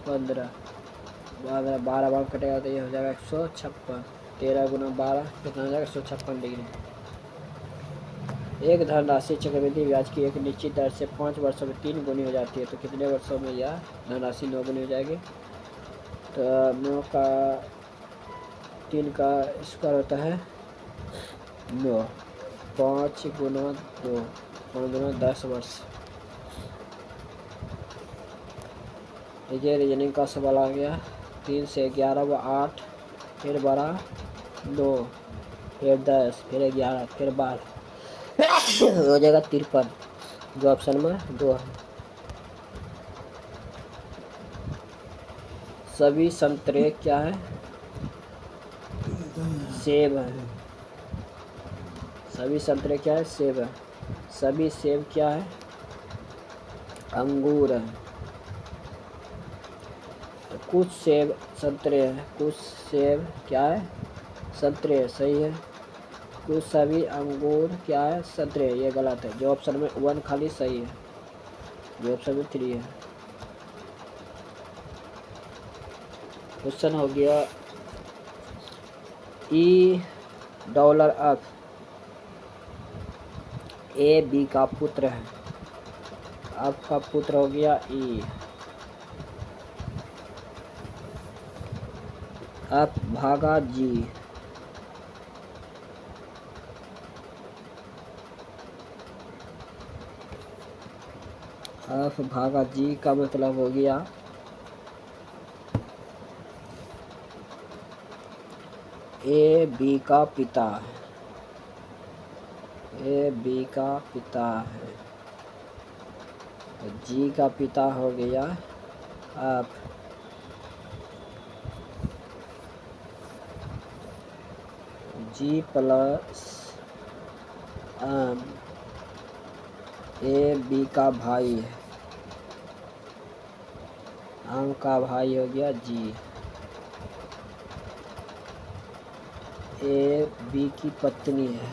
12 बार कटेगा तो ये हो जाएगा 156। 13 गुना 12 कितना हो जाएगा? 156 डिग्री। एक धनराशि चक्रवृद्धि ब्याज की एक निश्चित दर से 5 वर्षों में 3 गुनी हो जाती है, तो कितने वर्षों में यह धनराशि 9 गुनी हो जाएगी? तो 9 का 3 का स्क्वायर होता है 9। 5 गुना 2 5 गुना 10 वर्ष। ये रीजनिंग का सवाल आ गया। 3 से 11 व 8 फिर 12 2 फिर 10 फिर 11 फिर 12 हो जाएगा 53 जो ऑप्शन में 2 है। सभी संतरे क्या है? सेब है। सभी संतरे क्या है? सेब है। सभी सेब क्या है? अंगूर है। तो कुछ सेब संतरे हैं, कुछ सेब क्या है? संतरे है, सही है। कुछ सभी अंगूर क्या है? संतरे, ये गलत है। जो ऑप्शन में 1 खाली सही है, जो ऑप्शन में 3 है। क्वेश्चन हो गया $E ए बी का पुत्र है। आपका पुत्र हो गया E। F भागा G। F भागा G का मतलब हो गया ए बी का पिता है। ए बी का पिता है, तो जी का पिता हो गया F। G plus M A B का भाई है, M का भाई हो गया G। ए बी की पत्नी है,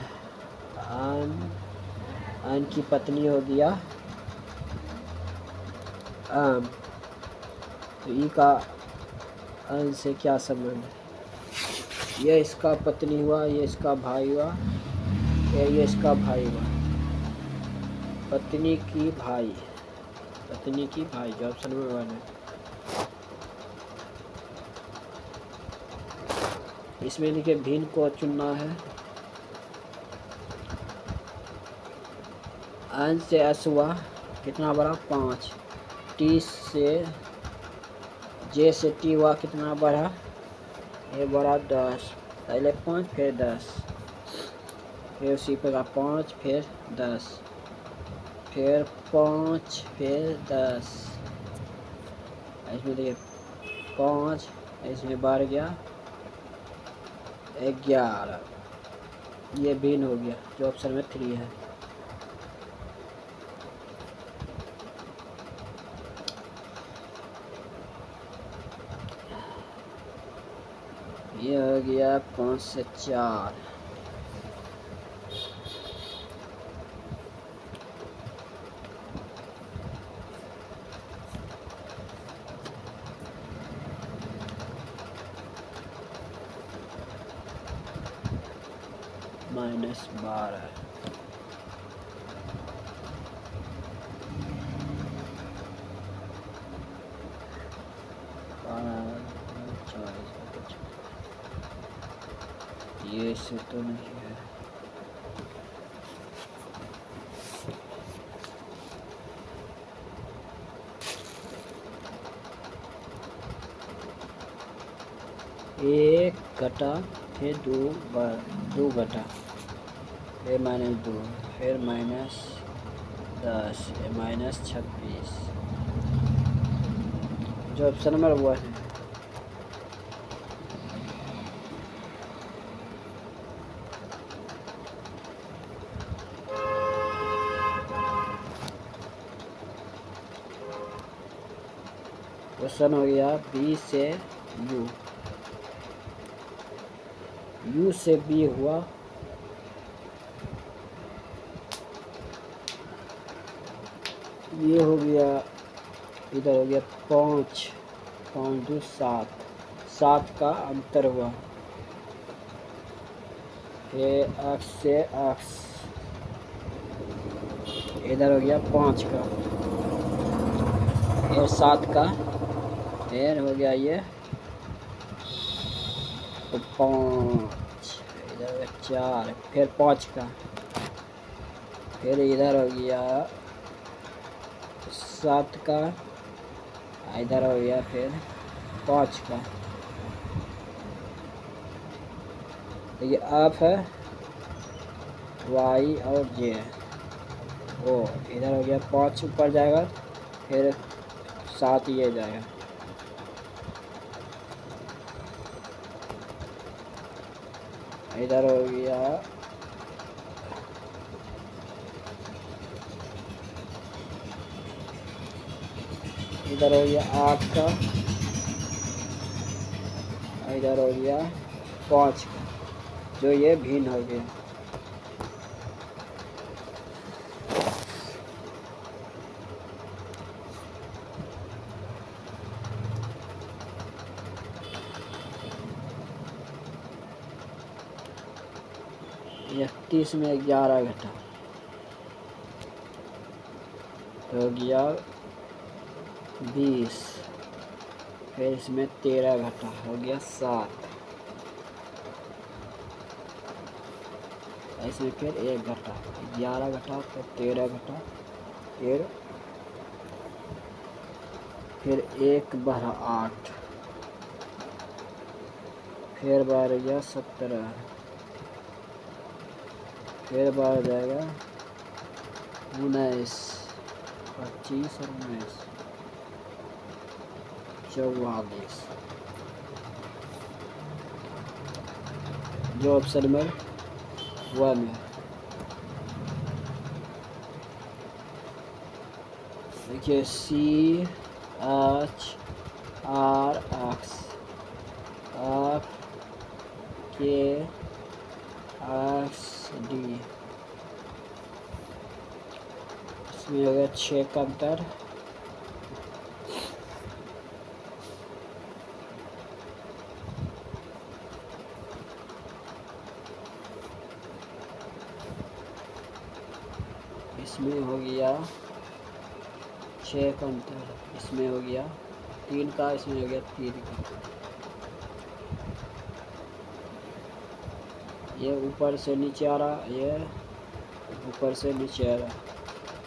एन की पत्नी हो गया एम। तो ई का एन से क्या संबंध है? ये इसका पत्नी हुआ, ये इसका भाई हुआ, ये इसका भाई हुआ। पत्नी की भाई, पत्नी की भाई जो ऑप्शन में 1 है। इसमें देखिए भिन्न को चुनना है। एन से एस हुआ कितना बड़ा? 5। टी से जे से टी हुआ कितना बड़ा? ये बड़ा 10। पहले 5 फिर 10 फिर उसी पर 5 फिर 10 फिर 5 फिर 10। इसमें देखिए 5, इसमें बढ़ गया 11। ये भिन्न हो गया जो ऑप्शन में 3 है। ये हो गया 5 से 4। -12 40 ऐसे तो नहीं है। एक घटा फिर दो घटा फिर -2 फिर -10 -26 जो ऑप्शन नंबर हुआ है। क्वेश्चन हो गया बी से यू से बी हुआ, ये हो गया, इधर हो गया 5 5 2 7 7 का अंतर हुआ, फिर x से x इधर हो गया 5 का, फिर 7 का, फिर हो गया ये तो 5 इधर हो गया 4, फिर 5 का, फिर इधर हो गया 7 का, इधर हो गया फिर 5 का। तो ये आप है y और j ओ इधर हो गया 5 ऊपर जाएगा, फिर 7 ये जाएगा, इधर हो गया इधर हो गया 8 का, इधर हो गया 5 का, जो ये भिन्न हो गया। यह 30 में 11 घटा तो हो गया 20, फिर इसमें 13 घटा हो गया 7, इसमें फिर 1 घटा 11 घटा, फिर 13 घटा, फिर 1 बढ़ा 8, फिर बढ़ गया 17, फिर बढ़ जाएगा 19, 25 और 19 44, जो ऑप्शन नंबर 1 है। देखिए CH RX KXD, इसमें हो गया 6 का अंतर, इसमें हो गया 6 का अंतर, इसमें हो गया 3 का, इसमें हो गया 3 का। ये ऊपर से नीचे आ रहा, ये ऊपर से नीचे आ रहा,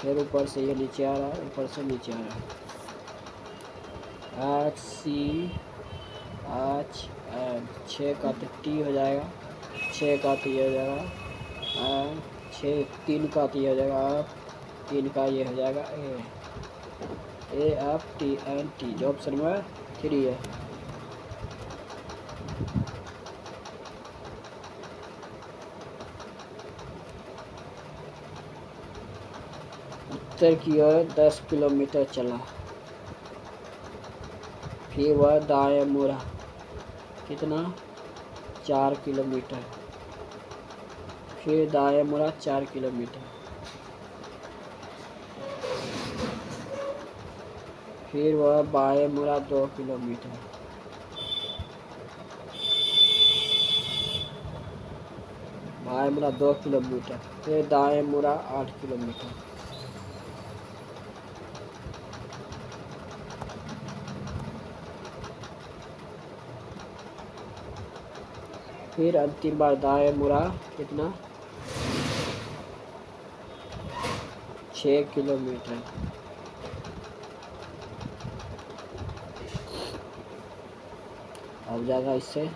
फिर ऊपर से ये नीचे आ रहा है, ऊपर से नीचे आ रहा है। HCH 6 का तो T हो जाएगा, 6 का तो ये हो जाएगा 3 का तो ये हो जाएगा 3 का ये हो जाएगा AFTNT, जो ऑप्शन नंबर 3 है। उत्तर की ओर 10 किलोमीटर चला, फिर वह दाएं मुड़ा, कितना 4 किलोमीटर, फिर दाएं मुड़ा 4 किलोमीटर, फिर वह बाएं मुड़ा 2 किलोमीटर, बाएं मुड़ा 2 किलोमीटर, फिर दाएं मुड़ा 8 किलोमीटर। फिर अंतिम बार दाएं मुड़ा, कितना 6 किलोमीटर। अब जाएगा इससे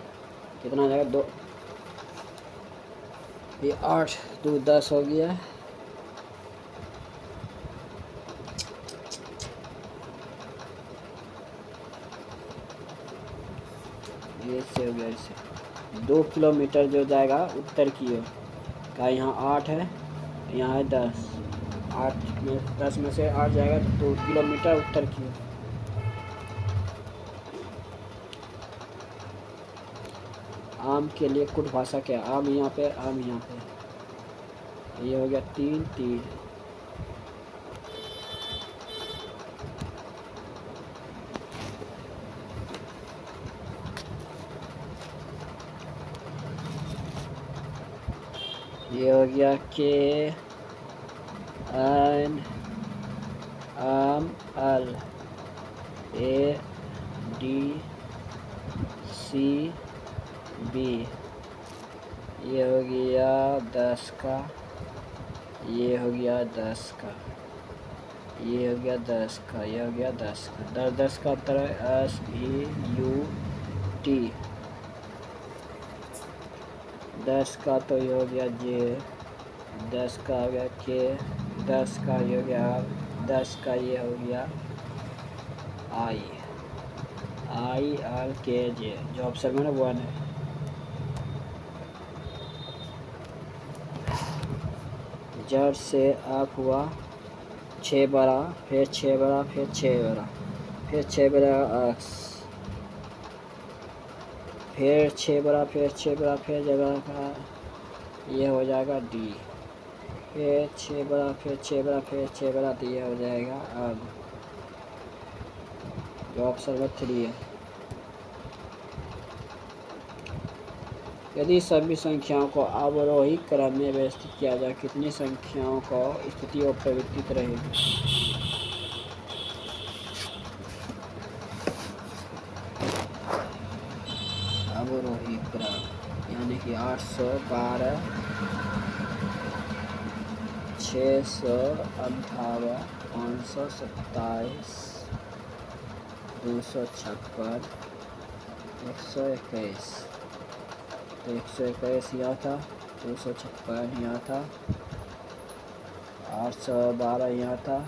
कितना हो जाएगा 2, ये 8 2 10 हो गया। ये से हो गया, इससे 2 किलोमीटर जो जाएगा उत्तर की ओर का। यहाँ 8 है, यहाँ है 10, 8 में 10 में से 8 जाएगा 2 किलोमीटर उत्तर की ओर। आम के लिए कुट भाषा क्या? आम यहाँ पे, आम यहाँ पे। ये हो गया 3 3। ये हो गया के एन आम अल ए डी सी बी। ये हो गया 10 का, ये हो गया 10 का, ये हो गया 10 का, ये हो गया 10 का। 10 10 का अंतर है SEUT। 10 का तो ये हो गया जे, 10 का हो गया के, 10 का ये हो गया आर, 10 का ये हो गया आई, IRKJ। जो ऑप्शन में ना 1 है। जड़ से आप हुआ 6 बड़ा, फिर 6 बड़ा, फिर 6 बड़ा, फिर 6 बड़ा एक्स, फिर 6 बड़ा, फिर 6 बड़ा, फिर जगह का ये हो जाएगा डी, फिर 6 बड़ा, फिर 6 बड़ा, फिर 6 बड़ा, तो ये हो जाएगा अब। जो ऑप्शन में 3 है। यदि सभी संख्याओं को अवरोही क्रम में व्यवस्थित किया जाए, कितनी संख्याओं को स्थिति और प्रवृत्ति रहेगी? अवरोही क्रम यानी कि 812, 658, 527, 256, 121। तो 121 यहाँ था, 256 यहाँ था, 812 यहाँ था,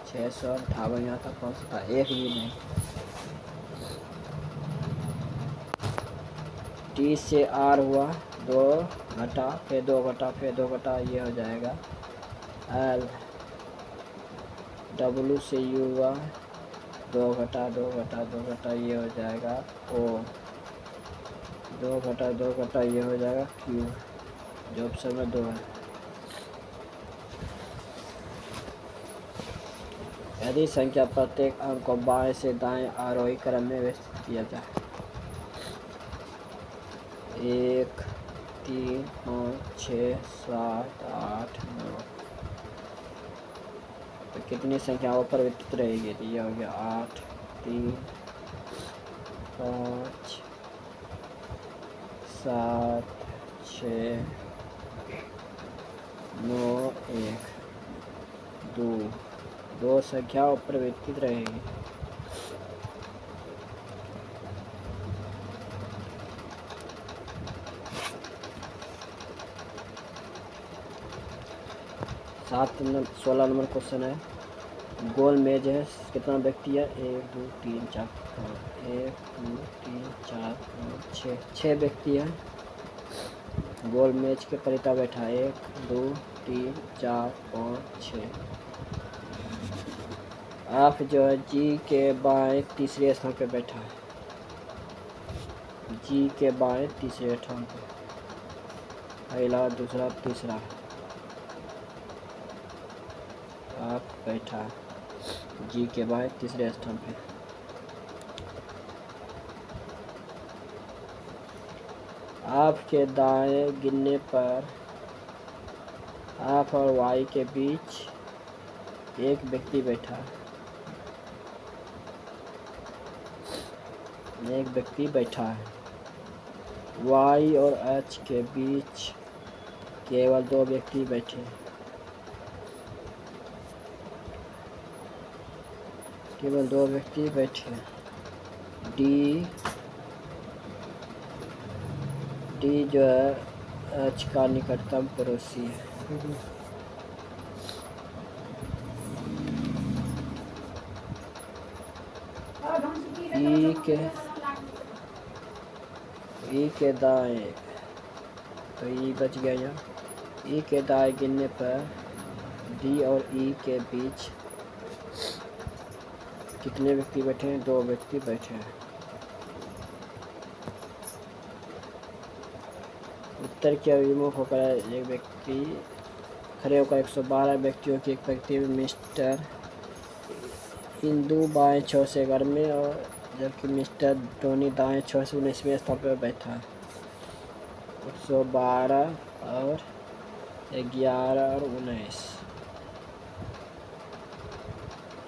658 यहाँ था, 500 था, एक भी नहीं। टी से आर हुआ 2 घटा, फिर 2 घटा, फिर 2 घटा, ये हो जाएगा एल। डब्लू से यू हुआ 2 घटा, 2 घटा, 2 घटा, ये हो जाएगा ओ। 2 घटा, 2 घटा, ये हो जाएगा क्यू। जो ऑप्शन में 2 है। यदि संख्या प्रत्येक अंक को बाएं से दाएं आरोही क्रम में व्यवस्थित किया जाए, 1 3 5 6 7 8 9, तो कितनी संख्याओं पर वितरित रहेगी? तो ये हो गया 8 3 5 7 6 9 1 2, 2 संख्याओं पर वितरित रहेगी। सात नंबर 16 नंबर क्वेश्चन है। गोल मेज है, कितना व्यक्ति है? 1 2 3 4 5, 1 2 3 4 5 6, 6 व्यक्ति है। गोल मेज के परिता बैठा है 1 2 3 4 5 6। आप जो है जी के बाएं तीसरे स्थान पे बैठा है, जी के बाएं तीसरे स्थान पे, पहला दूसरा तीसरा आप बैठा है जी के बाएं तीसरे स्थान पे। आपके दाएं गिनने पर आप और वाई के बीच एक व्यक्ति बैठा है, एक व्यक्ति बैठा है। वाई और एच के बीच केवल दो व्यक्ति बैठे। केवल दो व्यक्ति बैठे। डी जो है एच का निकटतम पड़ोसी है। ई के दाएं, तो ई बच गया यहाँ। ई के दाएं गिनने पर डी और ई के बीच कितने व्यक्ति बैठे हैं? दो व्यक्ति बैठे हैं। उत्तर के अभिमुख होकर एक व्यक्ति खड़े होकर 112 व्यक्तियों की एक पंक्ति में मिस्टर इंदू बाएं छोर से 11वें और जबकि मिस्टर टोनी दाएं छोर से 19वें स्थान पर बैठा है। 112 और 11 और 19,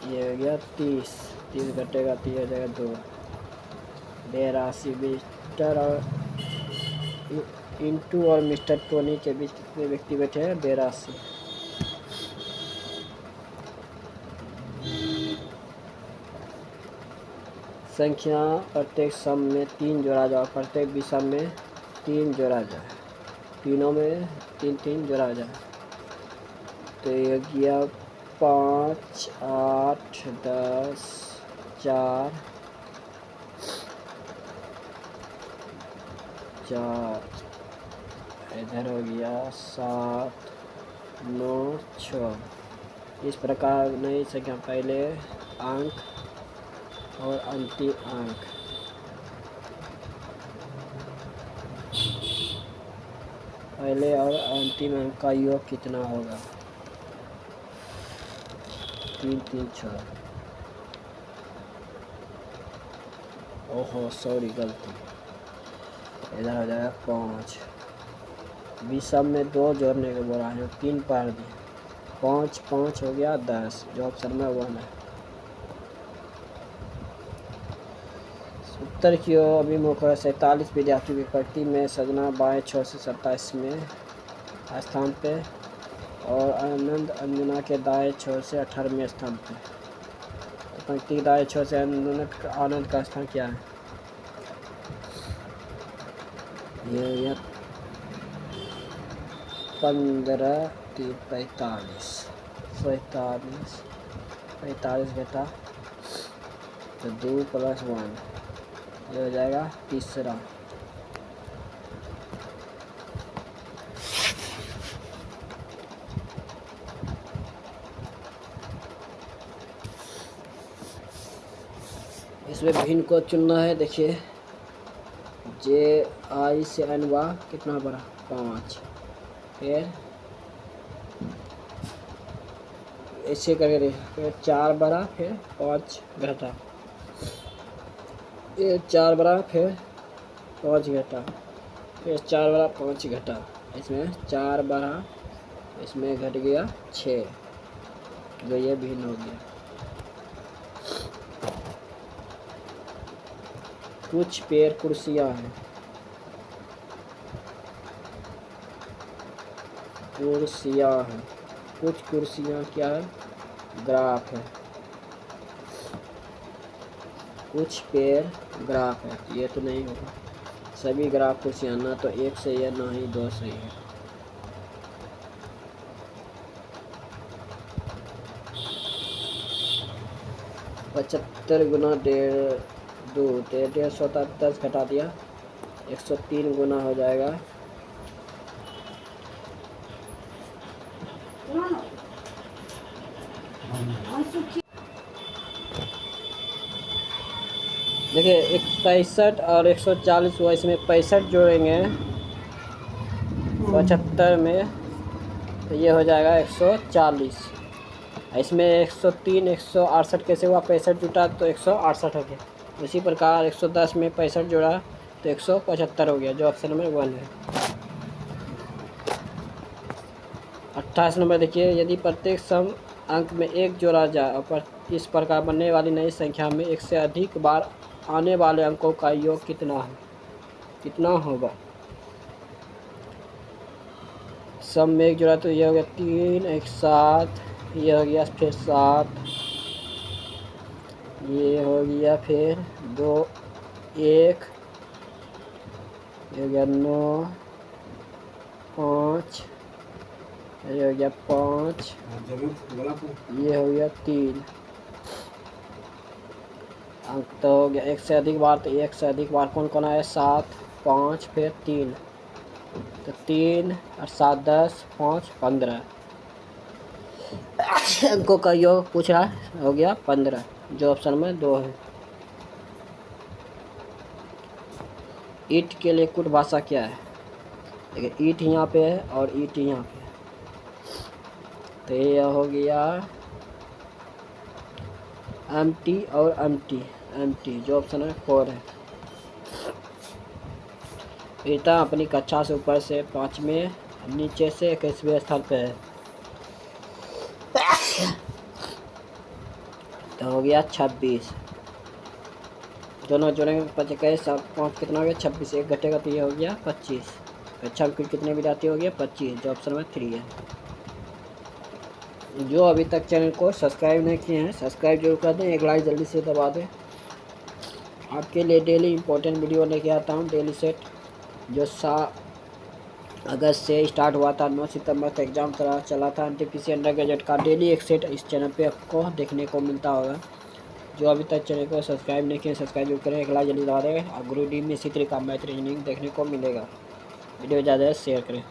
ये हो गया 30 घटेगा 30 हो जाएगा 2। 82 मिस्टर और इंटू और मिस्टर टोनी के बीच कितने व्यक्ति बैठे हैं? 82। संख्या प्रत्येक सम में 3 जोड़ा जाए, प्रत्येक विषम में 3 जोड़ा जाए, तीनों में 3 जोड़ा जाए। तो ये गया 5, 8, 10, 4, 4, इधर हो गया 7, 9, 6। इस प्रकार नई संख्या पहले अंक और अंतिम अंक। पहले और अंतिम अंक का योग कितना होगा? 3, 3, 6। ओहो सॉरी गलती, इधर हो जाएगा 5। विषम में 2 जोड़ने के बोला है, 3 पढ़ दिए। 5, 5 हो गया 10, जो ऑप्शन में 1 है। उत्तर की ओर अभिमुख 47 विद्यार्थियों की पंक्ति में सजना बाएं छोर से 27वें स्थान पे और आनंद अंजना के दाएं छोर से 18वें स्थान पे। तो पंक्ति के दाएं छोर से आनंद का स्थान क्या है? ये 15, 45, 45 घटा तो 2 + 1, ये हो जाएगा तीसरा। इसमें भिन्न को चुनना है। देखिए जे आई से एन वा कितना बड़ा? 5। फिर ऐसे करके फिर 4 बड़ा, फिर 5 घटा, ये 4 बड़ा, फिर 5 घटा, फिर 4 बड़ा 5 घटा। इसमें 4 बड़ा, इसमें घट गया 6, जो ये भिन्न हो गया। कुछ पेड़ कुर्सियाँ हैं। कुर्सियाँ हैं, कुछ कुर्सियाँ क्या है? ग्राफ है। कुछ पेड़ ग्राफ है, ये तो नहीं होगा। सभी ग्राफ कुर्सियाँ, ना तो 1 सही है ना ही 2 सही है। पचहत्तर गुना 1.5, 2, 150 होता, 10 घटा दिया, 103 गुना हो जाएगा। देखिए 65 और 140 हुआ, इसमें 65 जोड़ेंगे 75 में तो ये हो जाएगा 140। इसमें 103, 168 कैसे हुआ? 65 जुटा तो 168 हो गया। उसी प्रकार 110 में 65 जोड़ा तो 175 हो गया, जो ऑप्शन नंबर 1 है। 28 नंबर देखिए, यदि प्रत्येक सम अंक में 1 जोड़ा जाए और इस प्रकार बनने वाली नई संख्या में 1 से अधिक बार आने वाले अंकों का योग कितना है? कितना होगा, सब में एक जोड़ा तो ये हो गया 3 एक 7, ये हो गया फिर 7, ये हो गया फिर 2 1, ये हो गया 9 5, ये हो गया 5, ये हो गया 3 अंक तो हो गया। एक से अधिक बार, तो एक से अधिक बार कौन कौन आया, 7 5 फिर 3, तो 3 और 7 10 5 15 अंकों का योग पूछ रहा है, हो गया 15, जो ऑप्शन में 2 है। ईट के लिए कुट भाषा क्या है, देखिए ईट यहाँ पे है और ईट यहाँ पे है, तो ये हो गया एम्प्टी और एम्प्टी, जो ऑप्शन है 4 है। रीता अपनी कक्षा से ऊपर से 5वें, नीचे से 21वें स्थान पे है, तो हो गया 26, दोनों जोड़ेंगे 25 सब 5 कितना हो गया 26, एक घटेगा तो ये हो गया 25, अच्छा कितने विद्यार्थी हो गया 25, जो ऑप्शन में 3 है। जो अभी तक चैनल को सब्सक्राइब नहीं किए हैं सब्सक्राइब जरूर कर दें, एक लाइक जल्दी से दबा दें। आपके लिए डेली इंपॉर्टेंट वीडियो लेके आता हूँ, डेली सेट जो 7 अगस्त से स्टार्ट हुआ था, 9 सितंबर तक एग्ज़ाम चला था एनटीपीसी अंडर ग्रेजुएट का, डेली एक सेट इस चैनल पे आपको देखने को मिलता होगा। जो अभी तक चैनल को सब्सक्राइब नहीं किए सब्सक्राइब जरूर करें, एक लाइक जल्दी दबा दें। और ग्रुप डी में इसी तरह का मैथ रीजनिंग देखने को मिलेगा। वीडियो ज़्यादा शेयर करें।